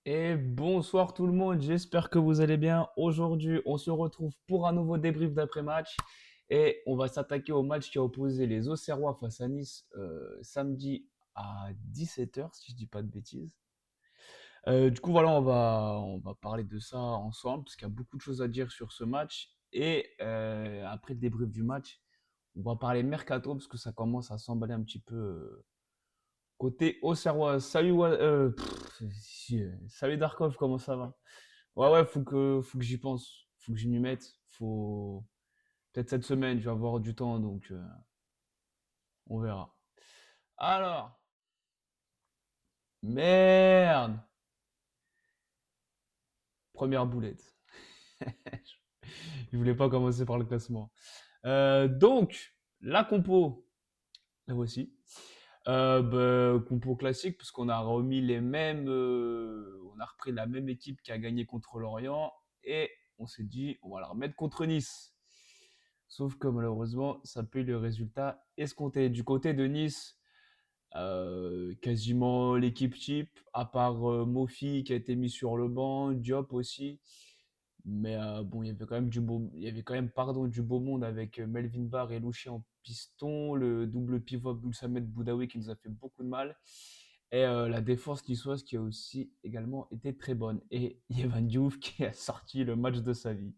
Et bonsoir tout le monde, j'espère que vous allez bien. Aujourd'hui, on se retrouve pour un nouveau débrief d'après-match et on va s'attaquer au match qui a opposé les Auxerrois face à Nice samedi à 17 h, si je dis pas de bêtises. Du coup, voilà, on va parler de ça ensemble parce qu'il y a beaucoup de choses à dire sur ce match. Et après le débrief du match, on va parler mercato parce que ça commence à s'emballer un petit peu côté Auxerrois. Salut, salut Darkov, comment ça va? Ouais, ouais, faut que j'y pense. Faut que je m'y mette. Faut. Peut-être cette semaine, je vais avoir du temps, donc on verra. Alors, merde! Première boulette. Je voulais pas commencer par le classement. Donc, la compo, la voici. Compo classique, puisqu'on a remis les mêmes. On a repris la même équipe qui a gagné contre Lorient. Et on s'est dit, on va la remettre contre Nice. Sauf que malheureusement, ça peut le résultat escompté. Du côté de Nice, quasiment l'équipe type, à part Mofi qui a été mis sur le banc, Diop aussi. Mais bon, il y avait quand même il y avait quand même, pardon, du beau monde avec Melvin Barr et Louché en piston, le double pivot Abdul Boudaoui qui nous a fait beaucoup de mal. Et la défense niçoise qui a aussi également été très bonne. Et Evan Diouf qui a sorti le match de sa vie.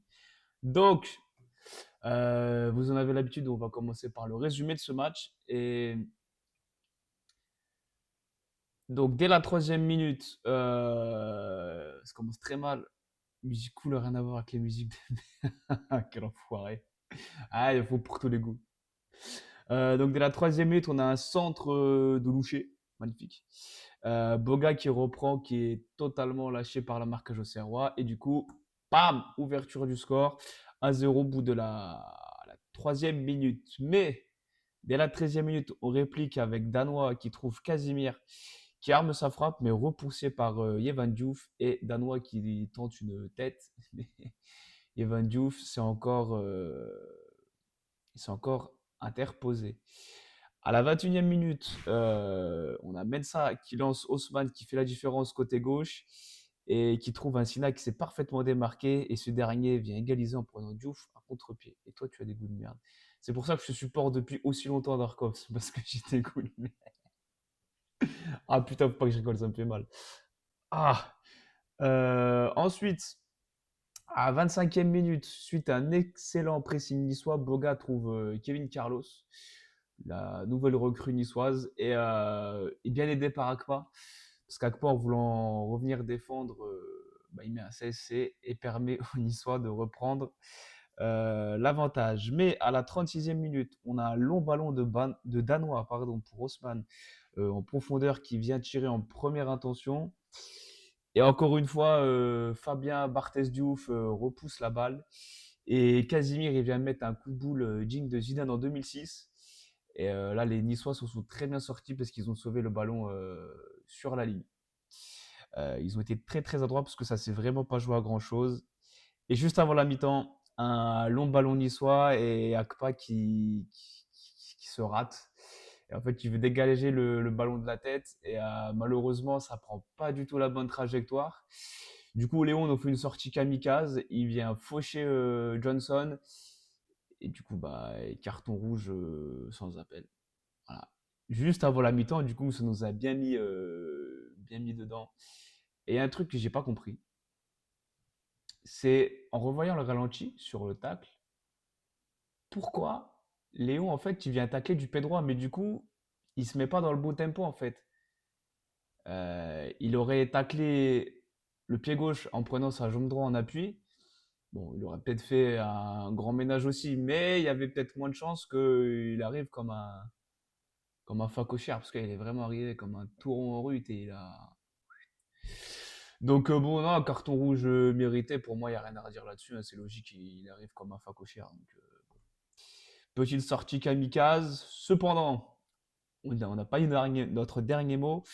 Donc, vous en avez l'habitude, on va commencer par le résumé de ce match. Et donc, dès la troisième minute, ça commence très mal. Musique cool, rien à voir avec les musiques de... Quel enfoiré. Ah, il faut pour tous les goûts. Donc, dès la troisième minute, on a un centre de Loucher. Magnifique. Boga qui reprend, qui est totalement lâché par la marquage auxerrois. Et du coup, bam, ouverture du score. 1-0 au bout de la troisième minute. Mais dès la treizième minute, on réplique avec Danois qui trouve Casimir, qui arme sa frappe, mais repoussé par Yevan Diouf. Et Danois qui tente une tête. Yevan Diouf, c'est encore interposé. À la 21e minute, on a Mensa qui lance Haussmann qui fait la différence côté gauche et qui trouve un Sina qui s'est parfaitement démarqué. Et ce dernier vient égaliser en prenant Diouf à contre-pied. Et toi, tu as des goûts de merde. C'est pour ça que je supporte depuis aussi longtemps Darkov, parce que j'ai des goûts de merde. Ah putain, faut pas que je rigole, ça me fait mal. Ah, ensuite, à 25e minute, suite à un excellent pressing niçois, Boga trouve Kevin Carlos, la nouvelle recrue niçoise, et bien aidé par Akpa. Parce qu'Akpa, en voulant revenir défendre, il met un CSC et permet aux Niçois de reprendre l'avantage. Mais à la 36e minute, on a un long ballon de Danois pardon, pour Haussmann en profondeur qui vient tirer en première intention. Et encore une fois, Fabien Barthez Diouf repousse la balle. Et Casimir, il vient mettre un coup de boule digne de Zidane en 2006. Et là, les Niçois se sont très bien sortis parce qu'ils ont sauvé le ballon sur la ligne. Ils ont été très très adroits parce que ça s'est vraiment pas joué à grand chose. Et juste avant la mi-temps, un long ballon niçois et Akpa qui se rate. Et en fait, il veut dégager le ballon de la tête. Et malheureusement, ça prend pas du tout la bonne trajectoire. Du coup, Léon nous fait une sortie kamikaze. Il vient faucher Johnson. Et du coup, carton rouge sans appel. Voilà. Juste avant la mi-temps, du coup, ça nous a bien mis dedans. Et un truc que j'ai pas compris, c'est en revoyant le ralenti sur le tacle, pourquoi Léon, en fait, il vient tacler du pied droit, mais du coup, il se met pas dans le beau tempo, en fait. Il aurait taclé le pied gauche en prenant sa jambe droite en appui. Bon, il aurait peut-être fait un grand ménage aussi, mais il y avait peut-être moins de chances qu'il arrive comme un facochère, parce qu'il est vraiment arrivé comme un taureau en rut et il a. Donc bon, non, un carton rouge mérité, pour moi, il n'y a rien à redire là-dessus, hein, c'est logique, il arrive comme un facochère. Donc, petite sortie kamikaze. Cependant, on n'a pas eu notre dernier mot.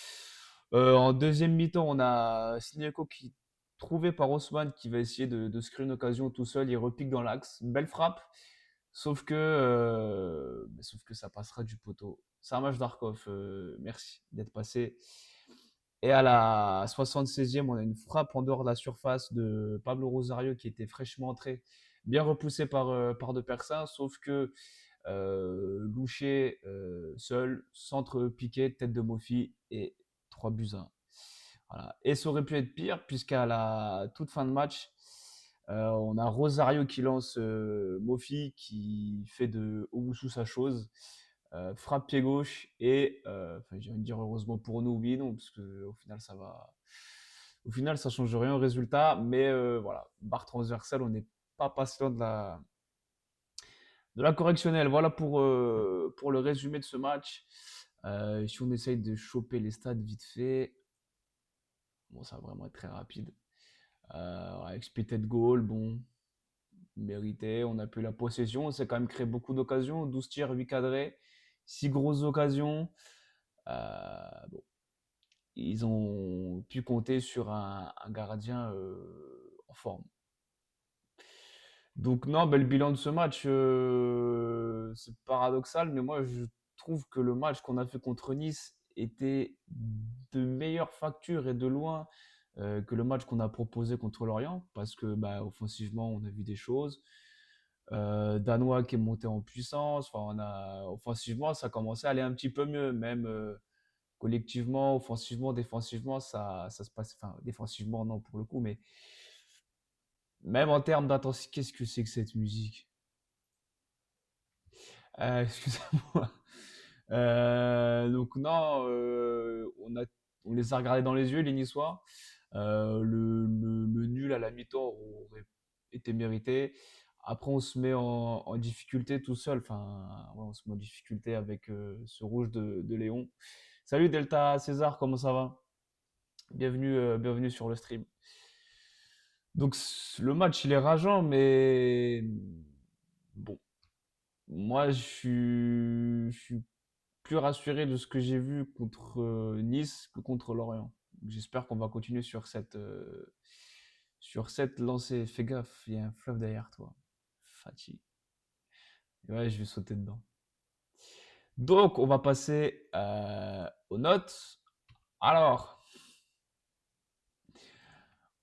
En deuxième mi-temps, on a Sinieko qui, trouvé par Haussmann, qui va essayer de se créer une occasion tout seul. Il repique dans l'axe. Belle frappe. Sauf que ça passera du poteau. C'est un match d'Arkov. Merci d'être passé. Et à la 76e, on a une frappe en dehors de la surface de Pablo Rosario qui était fraîchement entré, bien repoussé par deux personnes, sauf que Louché seul, centre piqué, tête de Mofi et 3 buts à 1. Voilà. Et ça aurait pu être pire, puisqu'à la toute fin de match, on a Rosario qui lance Mofi, qui fait de Owusu sa chose, frappe pied gauche, et enfin, j'ai envie de dire heureusement pour nous, oui, non, parce que au final, ça va. Au final, ça change rien au résultat, mais voilà, barre transversale, on n'est pas patient de la correctionnelle. Voilà pour le résumé de ce match. Si on essaye de choper les stats vite fait, bon, ça va vraiment être très rapide. Expected goal, bon, mérité. On a pu la possession. On s'est quand même créé beaucoup d'occasions. 12 tirs, 8 cadrés, 6 grosses occasions. Bon, ils ont pu compter sur un gardien en forme. Donc non, le bilan de ce match, c'est paradoxal, mais moi je trouve que le match qu'on a fait contre Nice était de meilleure facture et de loin que le match qu'on a proposé contre Lorient, parce que bah, offensivement on a vu des choses. Danois qui est monté en puissance, enfin, offensivement ça commençait à aller un petit peu mieux, même collectivement, offensivement, défensivement, ça se passe, enfin défensivement non pour le coup, mais même en termes d'intensité, qu'est-ce que c'est que cette musique? Excusez-moi. Donc non, on les a regardés dans les yeux, les Niçois. Le nul à la mi-temps aurait été mérité. Après, on se met en difficulté tout seul. Enfin, ouais, on se met en difficulté avec ce rouge de Léon. Salut Delta César, comment ça va? Bienvenue sur le stream. Donc le match, il est rageant, mais bon, moi, je suis plus rassuré de ce que j'ai vu contre Nice que contre Lorient. J'espère qu'on va continuer sur cette lancée. Fais gaffe, il y a un fleuve derrière toi. Fatigue. Ouais, je vais sauter dedans. Donc, on va passer aux notes. Alors,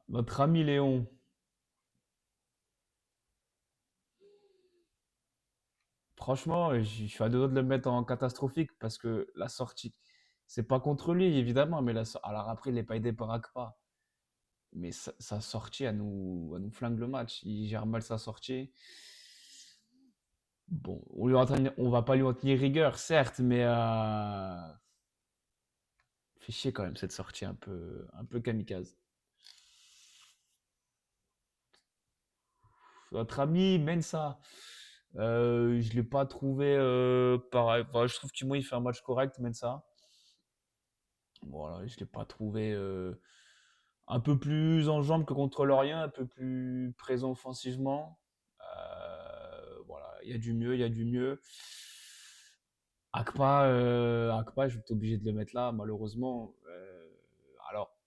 notre ami Léon, franchement, je suis à deux doigts de le mettre en catastrophique parce que la sortie, c'est pas contre lui, évidemment, mais alors après, il n'est pas aidé par Akpa. Mais sa sortie, elle nous flingue le match. Il gère mal sa sortie. Bon, on va pas lui en tenir rigueur, certes, mais fait chier quand même cette sortie un peu kamikaze. Notre ami Mensa, je l'ai pas trouvé pareil. Enfin, je trouve qu'il moi il fait un match correct, Mensa. Voilà, je l'ai pas trouvé un peu plus en jambes que contre Lorient, un peu plus présent offensivement. Voilà, il y a du mieux, il y a du mieux. Akpa, je vais être obligé de le mettre là, malheureusement. Alors,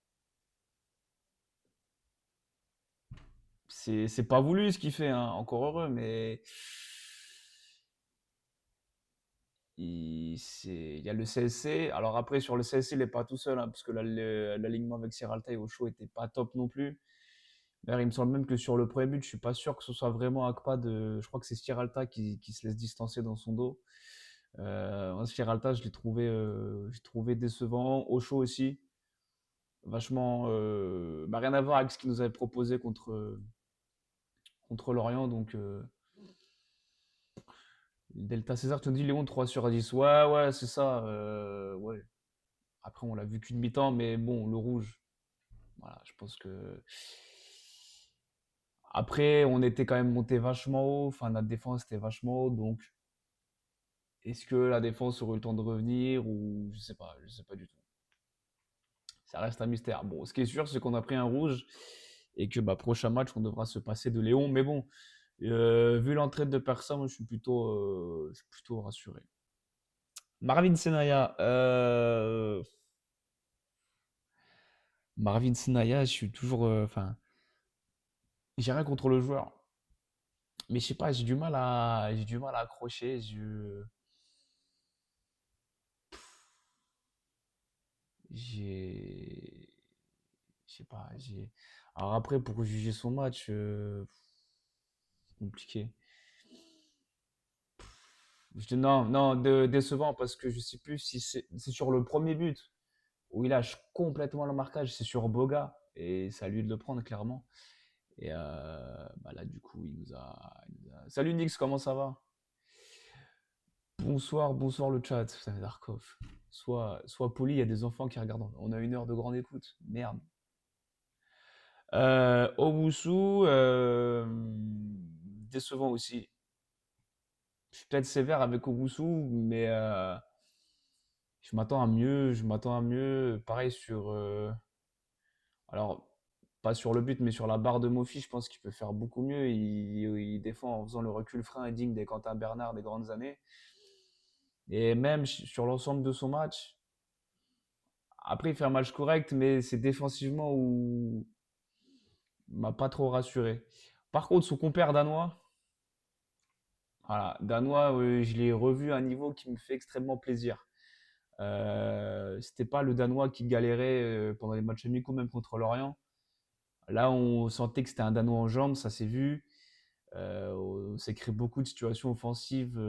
c'est pas voulu ce qu'il fait, hein, encore heureux, mais il y a le CSC. Alors après, sur le CSC, il n'est pas tout seul, hein, parce que l'alignement avec Serralta et Ocho était pas top non plus. D'ailleurs, il me semble même que sur le premier but, je suis pas sûr que ce soit vraiment Akpa Je crois que c'est Sierralta qui se laisse distancer dans son dos. Sierralta, je l'ai trouvé décevant. Ocho aussi, vachement. Bah, rien à voir avec ce qu'il nous avait proposé contre Lorient. Donc, Delta César te dit Léon 3 sur 10. Ouais, ouais, c'est ça. Ouais. Après, on l'a vu qu'une mi-temps, mais bon, le rouge. Voilà, je pense que. Après, on était quand même monté vachement haut. Enfin, notre défense était vachement haut. Donc, est-ce que la défense aurait eu le temps de revenir ou je sais pas du tout. Ça reste un mystère. Bon, ce qui est sûr, c'est qu'on a pris un rouge et que bah, prochain match, on devra se passer de Léon. Mais bon, vu l'entrée de personnes, je suis plutôt rassuré. Marvin Senaya. Marvin Senaya, je suis toujours. Enfin, j'ai rien contre le joueur. Mais je sais pas, j'ai du mal à accrocher. j'ai, je sais pas, j'ai. Alors après, pour juger son match, c'est compliqué. Non, non, décevant parce que je sais plus si c'est sur le premier but où il lâche complètement le marquage, c'est sur Boga et c'est à lui de le prendre clairement. Et bah là, du coup, Salut Nix, comment ça va? Bonsoir, bonsoir le chat. Putain, Darkov. Sois poli, il y a des enfants qui regardent. On a 1 heure de grande écoute. Merde. Owusu, décevant aussi. Je suis peut-être sévère avec Owusu, mais je m'attends à mieux. Je m'attends à mieux. Pareil sur. Alors, pas sur le but, mais sur la barre de Mofi, je pense qu'il peut faire beaucoup mieux. Il défend en faisant le recul frein digne des Quentin Bernard des grandes années. Et même sur l'ensemble de son match, après, il fait un match correct, mais c'est défensivement où il m'a pas trop rassuré. Par contre, son compère danois, voilà, danois, je l'ai revu à un niveau qui me fait extrêmement plaisir. C'était pas le danois qui galérait pendant les matchs amicaux, même contre l'Orient. Là, on sentait que c'était un danois en jambes, ça s'est vu. On s'est créé beaucoup de situations offensives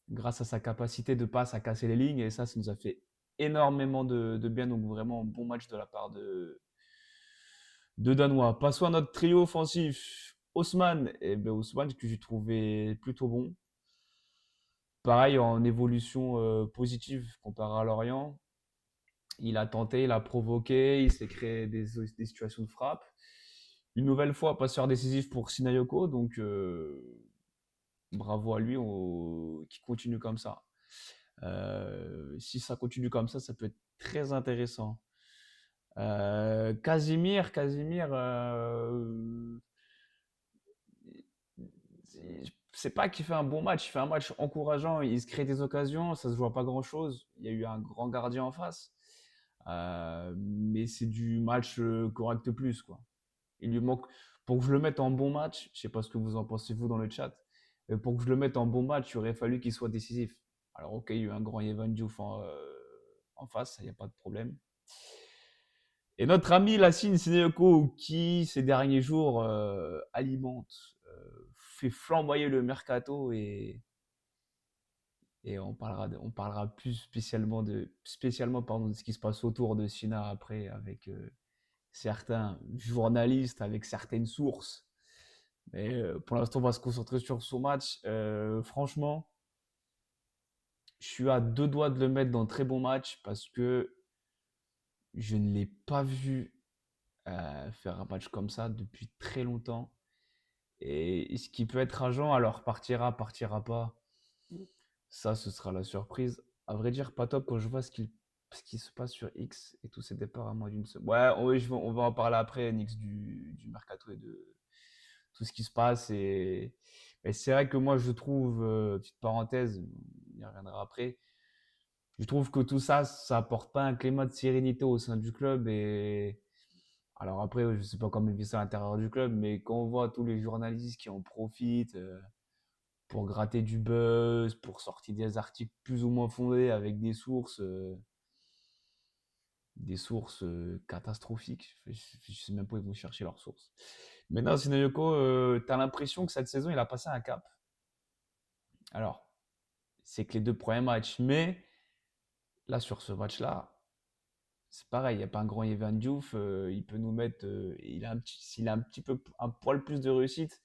grâce à sa capacité de passe à casser les lignes, et ça nous a fait énormément de bien. Donc, vraiment, bon match de la part de Danois. Passons à notre trio offensif. Haussmann, et ben Haussmann que j'ai trouvé plutôt bon. Pareil en évolution positive comparé à Lorient. Il a tenté, il a provoqué, il s'est créé des situations de frappe. Une nouvelle fois, passeur décisif pour Sinayoko, donc bravo à lui, qui continue comme ça. Si ça continue comme ça peut être très intéressant. Casimir, c'est pas qu'il fait un bon match, il fait un match encourageant, il se crée des occasions, ça se voit pas grand chose. Il y a eu un grand gardien en face, mais c'est du match correct plus quoi. Il lui manque pour que je le mette en bon match. Je sais pas ce que vous en pensez vous dans le chat, mais pour que je le mette en bon match, il aurait fallu qu'il soit décisif. Alors ok, il y a eu un grand Evan Diouf en face, il n'y a pas de problème. Et notre ami Lassine Sissoko, qui ces derniers jours alimente, fait flamboyer le mercato et on parlera plus spécialement pardon, de ce qui se passe autour de Sina après avec certains journalistes, avec certaines sources. Mais pour l'instant, on va se concentrer sur son match. Franchement, je suis à 2 doigts de le mettre dans très bon match parce que je ne l'ai pas vu faire un match comme ça depuis très longtemps. Et ce qui peut être rageant, alors partira pas. Ça, ce sera la surprise. À vrai dire, pas top quand je vois ce qui se passe sur X et tous ces départs à moins d'une semaine. Ouais, on va en parler après, Nix, du mercato et de tout ce qui se passe. Et c'est vrai que moi, je trouve, petite parenthèse, on y reviendra après, je trouve que tout ça, ça apporte pas un climat de sérénité au sein du club. Et alors après, je sais pas comment il vit ça à l'intérieur du club, mais quand on voit tous les journalistes qui en profitent pour gratter du buzz, pour sortir des articles plus ou moins fondés avec des sources catastrophiques. Je sais même pas où ils vont chercher leurs sources. Maintenant, Sinayoko, tu as l'impression que cette saison, il a passé un cap. Alors, c'est que les 2 premiers matchs, mais là, sur ce match-là, c'est pareil, il n'y a pas un grand Evan Diouf, il peut nous mettre, s'il a un petit peu, un poil plus de réussite,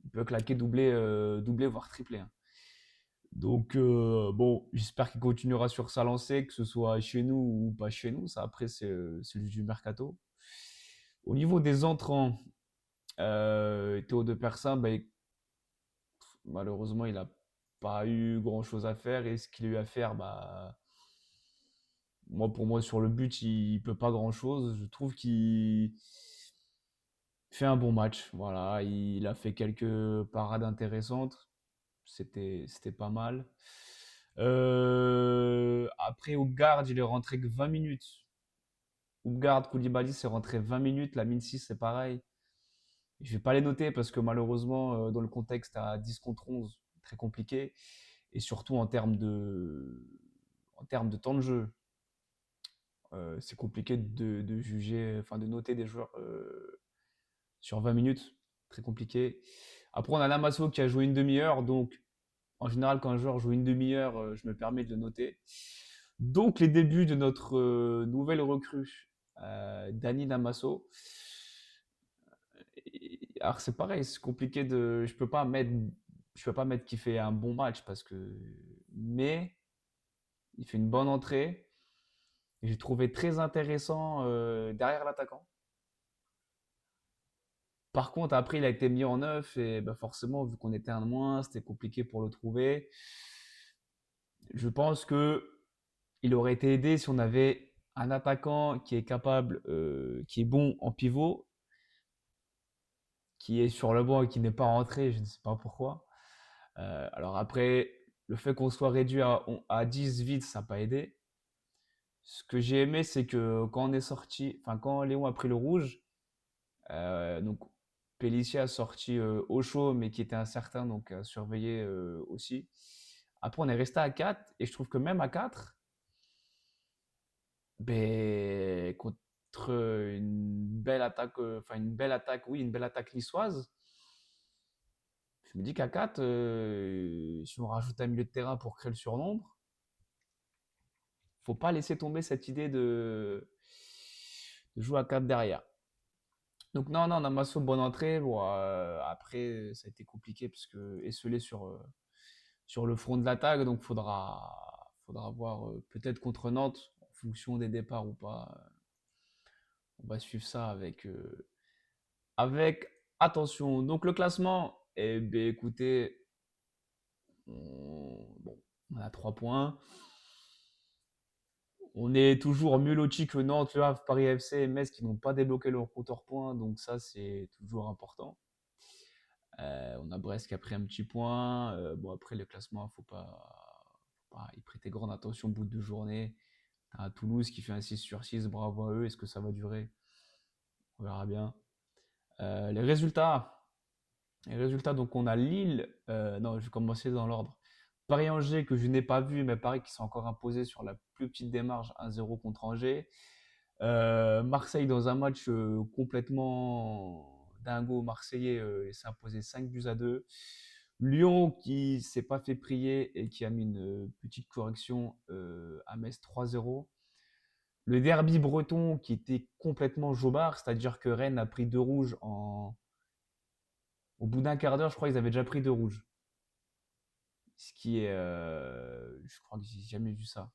il peut claquer, doubler, voire tripler, hein. Donc, bon, j'espère qu'il continuera sur sa lancée, que ce soit chez nous ou pas chez nous. Ça, après, c'est du mercato. Au niveau des entrants, Théo de Persin, bah, malheureusement, il n'a pas eu grand-chose à faire. Et ce qu'il a eu à faire, bah, pour moi, sur le but, il ne peut pas grand-chose. Je trouve qu'il fait un bon match. Voilà, il a fait quelques parades intéressantes. C'était pas mal. Après, au garde, il est rentré que 20 minutes. Au garde, Koulibaly, c'est rentré 20 minutes. La mine 6, c'est pareil. Je vais pas les noter parce que malheureusement, dans le contexte à 10 contre 11, très compliqué. Et surtout en termes de temps de jeu. C'est compliqué de juger, enfin de noter des joueurs sur 20 minutes. Très compliqué. Après, on a Namasso qui a joué une demi-heure. Donc, en général, quand un joueur joue une demi-heure, je me permets de le noter. Donc, les débuts de notre nouvelle recrue, Dani Namasso. Alors, c'est pareil, c'est compliqué de. Je peux pas mettre qu'il fait un bon match parce que. Mais il fait une bonne entrée. Et j'ai trouvé très intéressant derrière l'attaquant. Par contre, après, il a été mis en neuf et bah, forcément, vu qu'on était un de moins, c'était compliqué pour le trouver. Je pense que il aurait été aidé si on avait un attaquant qui est capable, qui est bon en pivot, qui est sur le banc et qui n'est pas rentré, je ne sais pas pourquoi. Alors après, le fait qu'on soit réduit à 10 vite, ça n'a pas aidé. Ce que j'ai aimé, c'est que quand on est sorti, enfin quand Léon a pris le rouge, donc Pellissier a sorti Ocho, mais qui était incertain, donc à surveiller aussi. Après, on est resté à 4, et je trouve que même à 4, ben, contre une belle attaque, enfin une belle attaque, oui, une belle attaque niçoise, je me dis qu'à 4, si on rajoute un milieu de terrain pour créer le surnombre, faut pas laisser tomber cette idée de jouer à 4 derrière. Donc non, non, Namasso, bonne entrée. Bon, après, ça a été compliqué parce que esselé sur le front de l'attaque, donc faudra voir peut-être contre Nantes, en fonction des départs ou pas. On va suivre ça avec attention. Donc le classement, eh bien, écoutez, bon, on a 3 points. On est toujours mieux lotis que Nantes, Le Havre, Paris FC et Metz qui n'ont pas débloqué leur compteur points, donc ça c'est toujours important. On a Brest qui a pris un petit point. Bon, après, le classement, faut pas y prêter grande attention au bout de 2 journées. T'as Toulouse qui fait un 6 sur 6, bravo à eux. Est-ce que ça va durer? On verra bien. Les résultats. Donc on a Lille. Non, je vais commencer dans l'ordre. Paris-Angers que je n'ai pas vu, mais Paris qui s'est encore imposé sur la plus petite démarche 1-0 contre Angers. Marseille dans un match complètement dingo marseillais s'est imposé 5 buts à 2. Lyon qui s'est pas fait prier et qui a mis une petite correction à Metz 3-0. Le derby breton qui était complètement jobard, c'est-à-dire que Rennes a pris 2 rouges au bout d'un quart d'heure, je crois qu'ils avaient déjà pris 2 rouges. Ce qui est, je crois que j'ai jamais vu ça.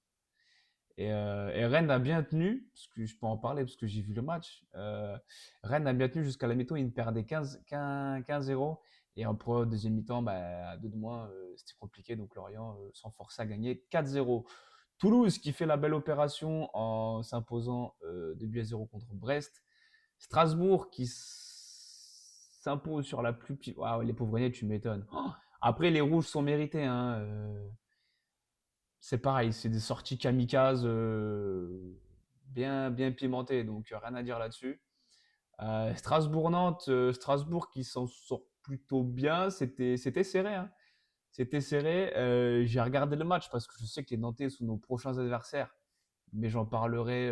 Et Rennes a bien tenu, parce que je peux en parler parce que j'ai vu le match. Rennes a bien tenu jusqu'à la mi-temps, ils perdaient 15-0. Et après, au deuxième mi-temps, bah, à 2 de moins, c'était compliqué. Donc Lorient s'en forçait à gagner 4-0. Toulouse qui fait la belle opération en s'imposant 2 buts à 0 contre Brest. Strasbourg qui s'impose sur la plus petite. Waouh, les pauvres tu m'étonnes. Oh, après, les rouges sont mérités, hein. C'est pareil, c'est des sorties kamikazes bien, bien pimentées, donc rien à dire là-dessus. Strasbourg-Nantes, Strasbourg qui s'en sort plutôt bien, c'était serré, hein. C'était serré. J'ai regardé le match parce que je sais que les Nantais sont nos prochains adversaires, mais j'en parlerai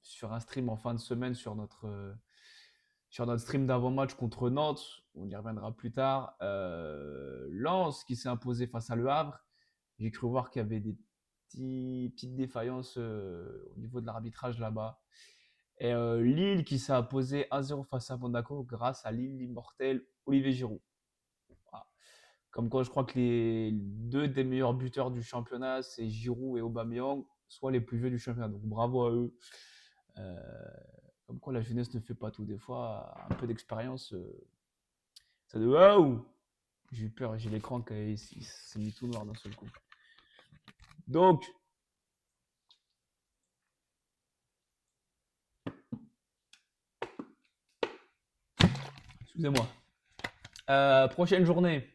sur un stream en fin de semaine sur notre stream d'avant-match contre Nantes. On y reviendra plus tard. Lens qui s'est imposé face à Le Havre. J'ai cru voir qu'il y avait des petites défaillances au niveau de l'arbitrage là-bas. Et Lille qui s'est imposé 1-0 face à Monaco grâce à l'île immortel Olivier Giroud. Voilà. Comme quoi, je crois que les deux des meilleurs buteurs du championnat, c'est Giroud et Aubameyang, soit les plus vieux du championnat. Donc bravo à eux. Euh, Comme quoi, la jeunesse ne fait pas tout. Des fois, un peu d'expérience, ça doit. Waouh! J'ai eu peur, j'ai l'écran qui s'est mis tout noir d'un seul coup. Donc, excusez-moi. Prochaine journée,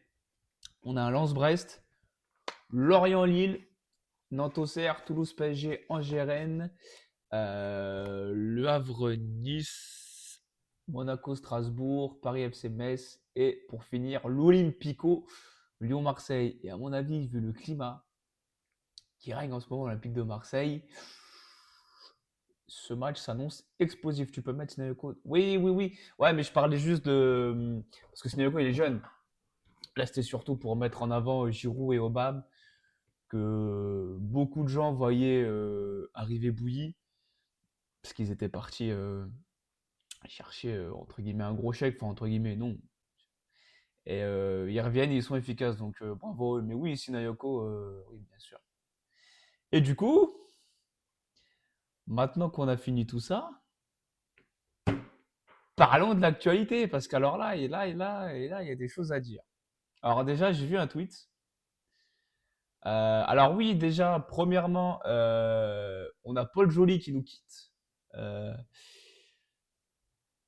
on a un Lens-Brest, Lorient-Lille, Nantes-Auxerre, Toulouse-PSG, Angers-Rennes, Le Havre-Nice, Monaco-Strasbourg, Paris-FC-Metz et pour finir l'Olympico Lyon-Marseille. Et à mon avis, vu le climat qui règne en ce moment à l'Olympique de Marseille, Ce match s'annonce explosif. Tu peux mettre Sinayoko. Oui, oui, oui. Ouais, mais je parlais juste de. Parce que Sinayoko, il est jeune. Là, c'était surtout pour mettre en avant Giroud et Aubame, que beaucoup de gens voyaient arriver bouillis, parce qu'ils étaient partis chercher, entre guillemets, un gros chèque. Enfin, entre guillemets, non. Et ils reviennent et ils sont efficaces. Donc, bravo. Mais oui, Sinayoko, oui, bien sûr. Et du coup, maintenant qu'on a fini tout ça, parlons de l'actualité, parce qu'alors là, et là, et là, et là, il y a des choses à dire. Alors déjà, j'ai vu un tweet. Alors oui, déjà, premièrement, on a Paul Joly qui nous quitte. Euh,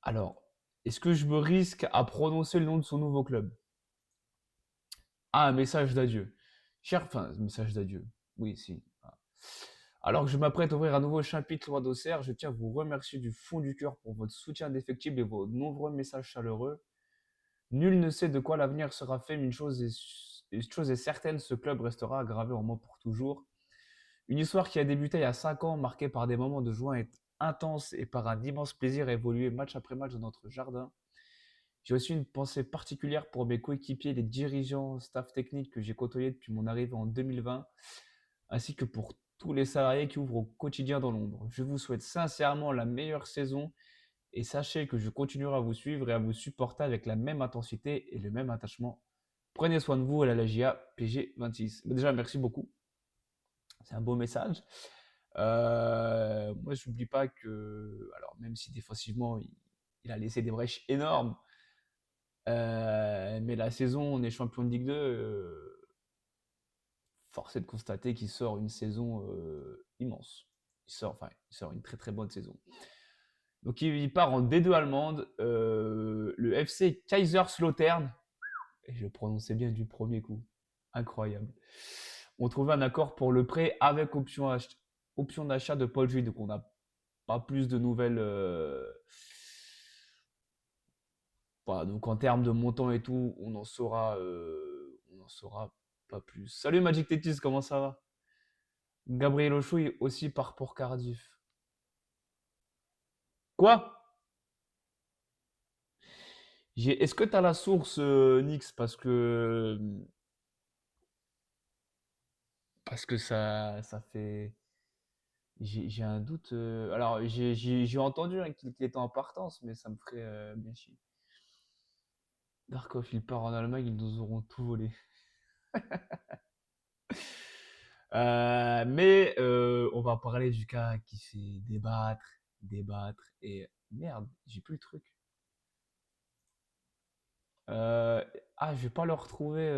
alors, est-ce que je me risque à prononcer le nom de son nouveau club? Ah, un message d'adieu. Cher, enfin, message d'adieu. Oui, si. Ah. Alors que je m'apprête à ouvrir un nouveau chapitre loi d'Auxerre, je tiens à vous remercier du fond du cœur pour votre soutien indéfectible et vos nombreux messages chaleureux. Nul ne sait de quoi l'avenir sera fait, mais une chose est certaine, ce club restera gravé en moi pour toujours. Une histoire qui a débuté il y a 5 ans, marquée par des moments de joie intenses et par un immense plaisir à évoluer match après match dans notre jardin. J'ai aussi une pensée particulière pour mes coéquipiers, les dirigeants, staff technique que j'ai côtoyés depuis mon arrivée en 2020, ainsi que pour tous les salariés qui ouvrent au quotidien dans l'ombre. Je vous souhaite sincèrement la meilleure saison et sachez que je continuerai à vous suivre et à vous supporter avec la même intensité et le même attachement. Prenez soin de vous et la Lagia PG26. Déjà, merci beaucoup. C'est un beau message. Moi, je n'oublie pas que, alors même si défensivement, il a laissé des brèches énormes, mais la saison, on est champion de Ligue 2. Force est de constater qu'il sort une saison immense. Il sort une très très bonne saison. Donc il part en D2 allemande, le FC Kaiserslautern, et je le prononçais bien du premier coup. Incroyable. On trouvait un accord pour le prêt avec option d'achat de Paul Jules, donc on n'a pas plus de nouvelles. Voilà, donc en termes de montant et tout, on en saura pas plus. Salut Magic Tetis, comment ça va? Gabriel Ochoui aussi part pour Cardiff. Quoi? Est-ce que tu as la source, Nix? Parce que ça fait. J'ai un doute. Alors, j'ai entendu hein, qu'il était en partance, mais ça me ferait bien chier. Darkov, il part en Allemagne, ils nous auront tout volé. Mais on va parler du cas qui fait débattre, débattre, et merde, j'ai plus le truc. Euh, je vais pas le retrouver.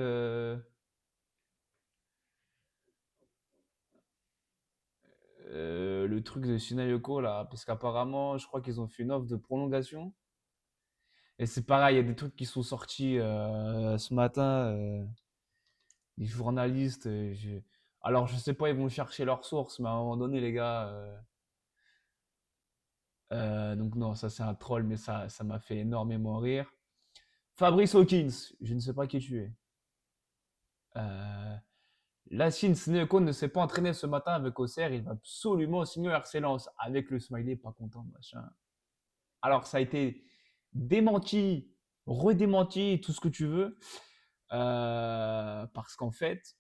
Le truc de Shinayoko là, parce qu'apparemment, je crois qu'ils ont fait une offre de prolongation. Et c'est pareil, il y a des trucs qui sont sortis ce matin, les journalistes. Alors, je sais pas, ils vont chercher leurs sources, mais à un moment donné, les gars. Donc, non, ça c'est un troll, mais ça m'a fait énormément rire. Fabrice Hawkins, je ne sais pas qui tu es. Euh, Lassine Sneeko ne s'est pas entraîné ce matin avec Auxerre, il va absolument signer au RC Lens avec le smiley pas content, machin. Alors ça a été démenti, redémenti, tout ce que tu veux, parce qu'en fait,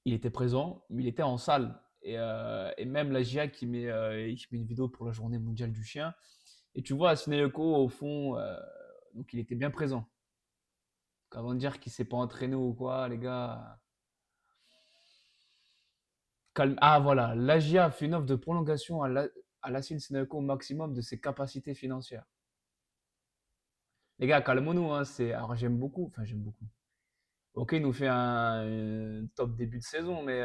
il était présent, mais il était en salle. Et même la GIA qui met une vidéo pour la journée mondiale du chien. Et tu vois, Sneeko, au fond, donc il était bien présent. Donc, avant de dire qu'il s'est pas entraîné ou quoi, les gars, calme. Ah voilà, l'AGIA a fait une offre de prolongation à Lassine Sneeko au maximum de ses capacités financières. Les gars, calmons-nous, hein, alors j'aime beaucoup, enfin j'aime beaucoup. Ok, il nous fait un top début de saison, mais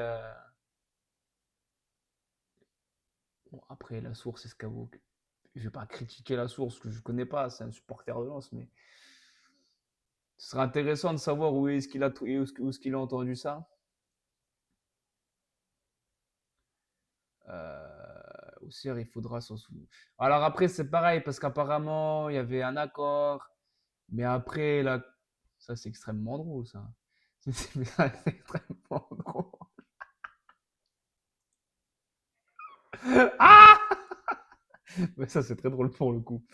bon, après la source, c'est ce qu'avoue. Je vais pas critiquer la source que je connais pas, c'est un supporter de Lens, mais ce serait intéressant de savoir où est-ce qu'il a, où est-ce qu'il a entendu ça. Aussi, il faudra s'en souvenir. Alors après, c'est pareil, parce qu'apparemment, il y avait un accord, mais après, là, ça c'est extrêmement drôle, ça. C'est extrêmement drôle. Ah! Mais ça, c'est très drôle pour le coup.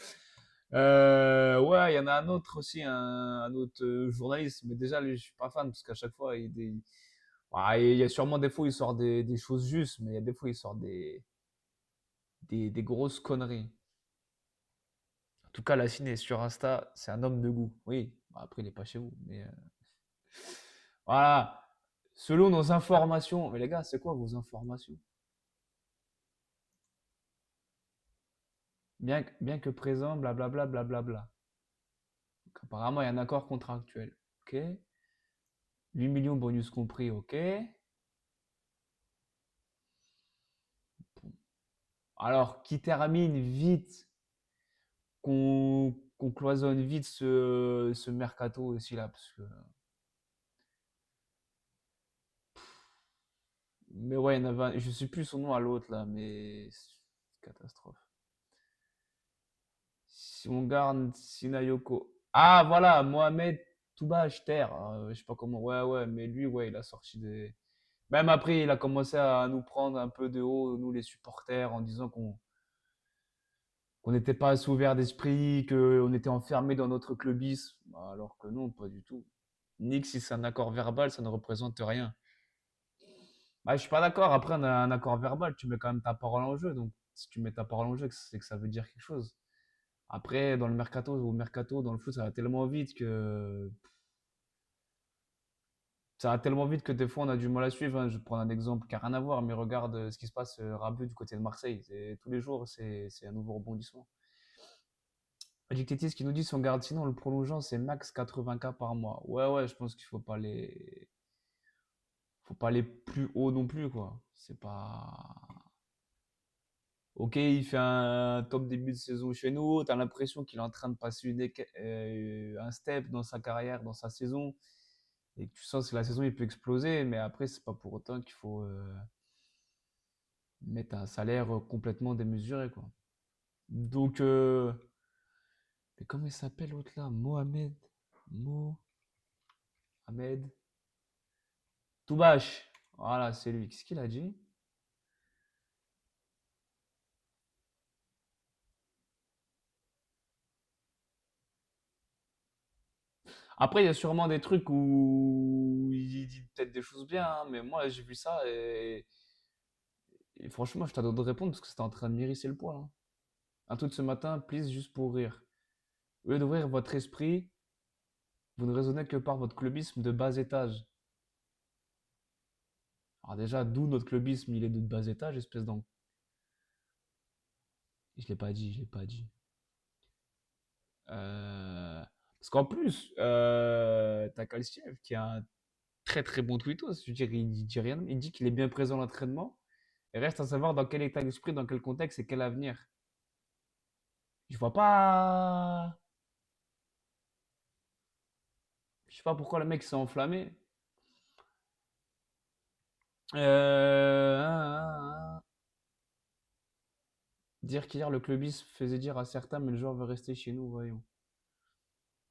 Ouais, il y en a un autre aussi, un autre journaliste, mais déjà, lui, je suis pas fan parce qu'à chaque fois, ouais, il y a sûrement des fois, il sort des choses justes, mais il y a des fois, il sort des grosses conneries. En tout cas, la Chine est sur Insta, c'est un homme de goût. Oui, bah, après, il est pas chez vous, mais voilà. Selon nos informations, mais les gars, c'est quoi vos informations? Bien que présent, blablabla, blablabla. Donc, apparemment, il y a un accord contractuel. Ok. 8 millions bonus compris, ok. Alors, qui termine vite, qu'on cloisonne vite ce mercato aussi là, parce que. Mais ouais, il y en avait je sais plus son nom à l'autre là, mais catastrophe. Si on garde Sinayoko. Ah voilà, Mohamed Toubache Terre. Je sais pas comment. Ouais, ouais, mais lui, ouais, il a sorti des. Même après, il a commencé à nous prendre un peu de haut, nous les supporters, en disant qu'on n'était pas assez ouvert d'esprit, qu'on était enfermé dans notre clubisme. Alors que non, pas du tout. Nick, si c'est un accord verbal, ça ne représente rien. Bah, je suis pas d'accord. Après, on a un accord verbal, tu mets quand même ta parole en jeu. Donc, si tu mets ta parole en jeu, c'est que ça veut dire quelque chose. Après, dans le mercato, dans le foot, ça va tellement vite que des fois on a du mal à suivre, hein. Je vais prendre un exemple qui n'a rien à voir, mais regarde ce qui se passe Rabiot du côté de Marseille. Tous les jours, c'est un nouveau rebondissement. Adjectif qui nous dit si on garde sinon le prolongeant, c'est max 80K par mois. Ouais, ouais, je pense qu'il faut pas aller plus haut non plus, quoi. C'est pas. Ok, il fait un top début de saison chez nous. T'as l'impression qu'il est en train de passer un step dans sa carrière, dans sa saison. Et que tu sens que la saison, il peut exploser. Mais après, c'est pas pour autant qu'il faut mettre un salaire complètement démesuré, quoi. Donc, mais comment il s'appelle l'autre là? Mohamed Toubache. Voilà, c'est lui. Qu'est-ce qu'il a dit? Après, il y a sûrement des trucs où il dit peut-être des choses bien, hein, mais moi, j'ai vu ça et franchement, je t'adore de répondre parce que c'était en train de m'hérisser le poil, hein. Un truc ce matin, please, juste pour rire. Au lieu d'ouvrir votre esprit, vous ne raisonnez que par votre clubisme de bas étage. Alors déjà, d'où notre clubisme, il est de bas étage, espèce d'en. Je l'ai pas dit, je l'ai pas dit. Parce qu'en plus, t'as Kalsiev qui a un très très bon tweetos. Je veux dire, il dit rien. Il dit qu'il est bien présent à l'entraînement. Et reste à savoir dans quel état d'esprit, dans quel contexte et quel avenir. Je vois pas. Je sais pas pourquoi le mec s'est enflammé. Dire qu'hier le clubisme faisait dire à certains, mais le joueur veut rester chez nous, voyons.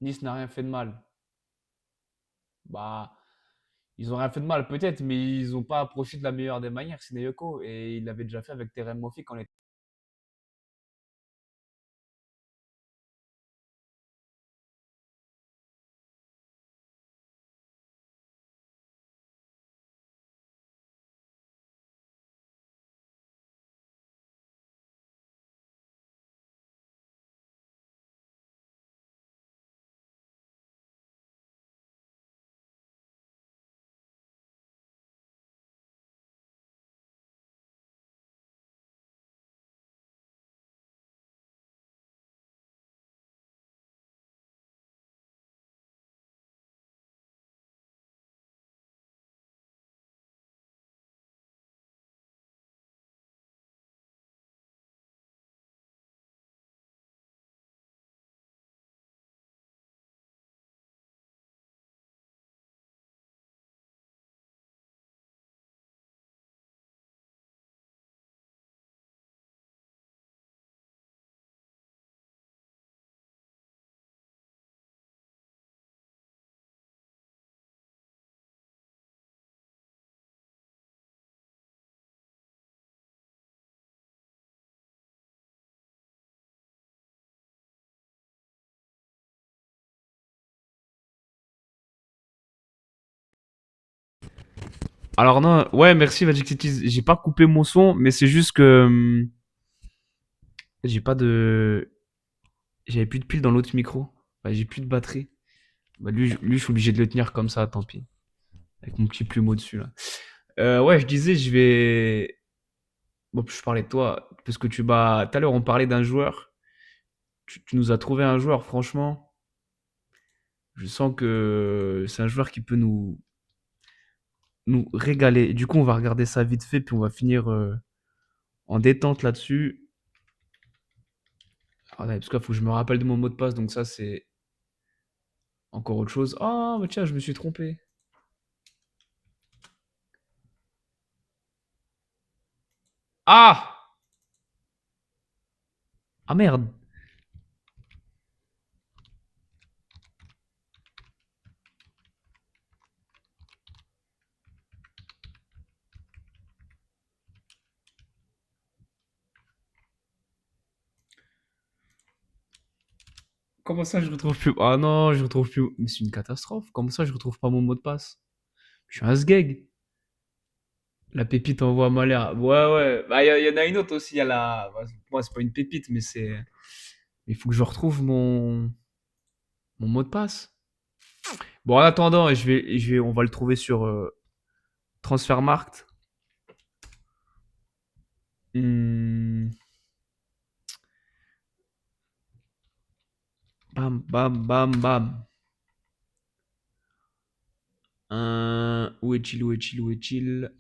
Nice n'a rien fait de mal. Bah, ils ont rien fait de mal peut-être, mais ils ont pas approché de la meilleure des manières, c'est Yoko. Et il l'avait déjà fait avec Terem Moffi quand on était Alors non, ouais, merci Magic Cities. J'ai pas coupé mon son, mais c'est juste que j'ai pas de, j'avais plus de pile dans l'autre micro. Bah, j'ai plus de batterie. Bah, lui, je suis obligé de le tenir comme ça, tant pis. Avec mon petit plumeau dessus là. Ouais, je disais, je vais. Bon, je parlais de toi parce que tu m'as. Tout à l'heure, on parlait d'un joueur. Tu nous as trouvé un joueur, franchement. Je sens que c'est un joueur qui peut nous régaler. Du coup, on va regarder ça vite fait, puis on va finir en détente là-dessus. Ah ouais, parce qu'il faut que je me rappelle de mon mot de passe, donc ça, c'est encore autre chose. Ah, mais tiens, je me suis trompé. Ah! Ah merde! Comment ça, je retrouve plus? Ah non, je retrouve plus. Mais c'est une catastrophe. Comment ça, je retrouve pas mon mot de passe? Je suis un sgeg. La pépite envoie malheur. Ouais, ouais. Bah, y en a une autre aussi. Il y a la. Bah, moi, c'est pas une pépite, mais c'est. Il faut que je retrouve mon mot de passe. Bon, en attendant, on va le trouver sur Transfermarkt. Hmm, Bam, bam, bam, bam. Où est-il, où est-il, où est-il?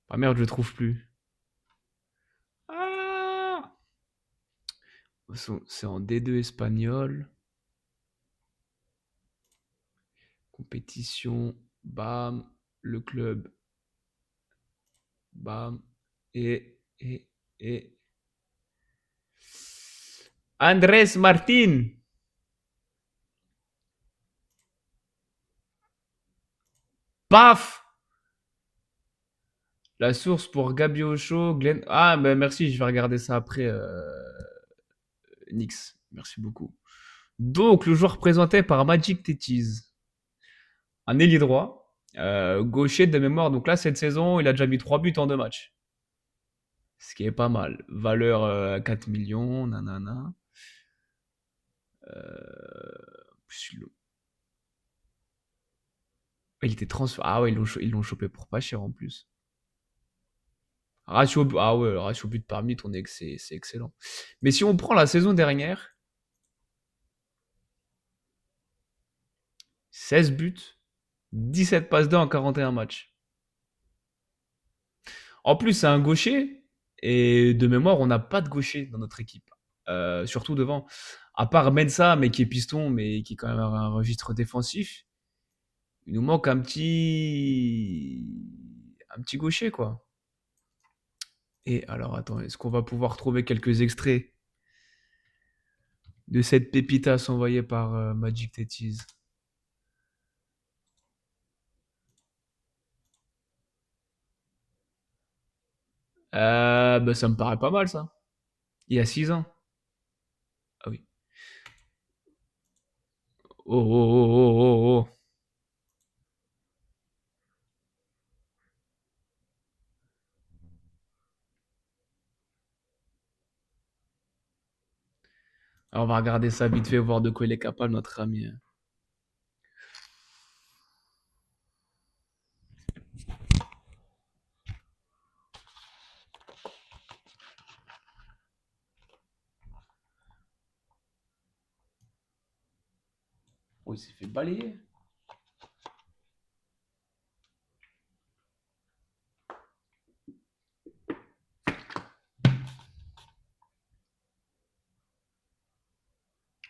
Ah merde, je le trouve plus. Ah! C'est en D2 espagnol. Compétition. Bam. Le club. Bam. Et. Andrés Martin. Paf! La source pour Gabi Ocho, Glenn. Ah, ben merci, je vais regarder ça après. Nix. Merci beaucoup. Donc, le joueur présenté par Magic Techies. Un ailier droit. Gaucher de mémoire. Donc là, cette saison, il a déjà mis 3 buts en 2 matchs. Ce qui est pas mal. Valeur 4 millions. Nanana. Il était transféré. Ah ouais, ils l'ont chopé pour pas cher en plus. Ah ouais, ratio but par minute, on est que c'est excellent. Mais si on prend la saison dernière, 16 buts, 17 passes D en 41 matchs. En plus, c'est un gaucher. Et de mémoire, on n'a pas de gaucher dans notre équipe. Surtout devant. À part Mensa, mais qui est piston, mais qui est quand même un registre défensif. Il nous manque un petit gaucher, quoi. Et alors, attends, est-ce qu'on va pouvoir trouver quelques extraits de cette pépitas envoyée par Magic Techies? Bah, ça me paraît pas mal, ça. Il y a 6 ans. Ah oui. Oh, oh, oh, oh, oh, oh. Alors, on va regarder ça vite fait, voir de quoi il est capable, notre ami. Oh, il s'est fait balayer.